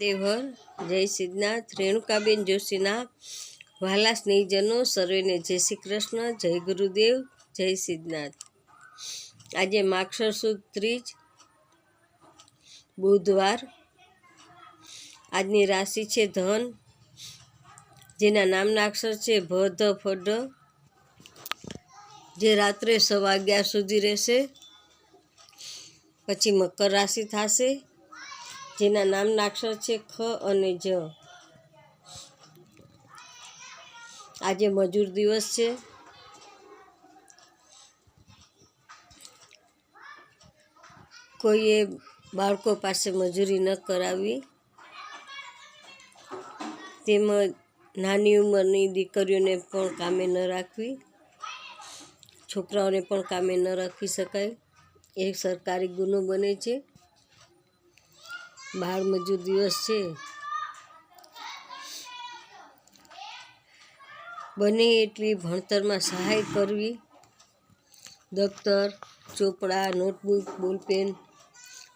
દેવહર જય સિદ્ધનાથ રેણુકાબેન જોશીના વહાલા સ્નેહીજનો સર્વેને જય શ્રી કૃષ્ણ, જય ગુરુદેવ, જય સિદ્ધનાથ। આજે માગશર સુદ ત્રીજ બુધવાર। આજની રાશિ છે ધન, જેના નામના અક્ષર છે ભ, ધ, ફ, ઢ, જે રાત્રે 11:15 સુધી રહેશે। પછી મકર રાશિ થશે, જેના નામના અક્ષર છે ખ અને જ। આજે મજૂર દિવસ છે। કોઈએ બાળકો પાસે મજૂરી ન કરાવવી, તેમજ નાની ઉંમરની દીકરીઓને પણ કામે ન રાખવી, છોકરાઓને પણ કામે ન રાખી શકાય, એ સરકારી ગુનો બને છે। બાળ મજૂર દિવસ છે। બને એટલી ભણતરમાં સહાય કરવી, દફતર, ચોપડા, નોટબુક, બોલપેન,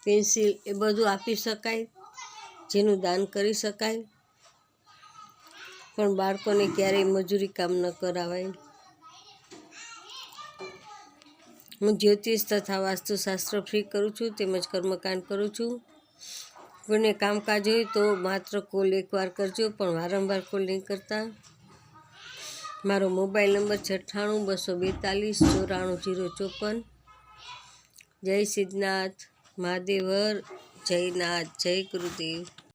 પેન્સિલ એ બધું આપી શકાય, જેનું દાન કરી શકાય, પણ બાળકોને ક્યારેય મજૂરી કામ ન કરાવાય। હું જ્યોતિષ તથા વાસ્તુશાસ્ત્ર ફ્રી કરું છું, તેમજ કર્મકાંડ કરું છું। કોઈને કામકાજ હોય તો માત્ર કોલ એકવાર કરજો, પણ વારંવાર કોલ નહીં કરતા। મારો મોબાઈલ નંબર 98 242 94 054। જય સિદ્ધનાથ, મહાદેવહર, જય નાથ, જય ગુરુદેવ।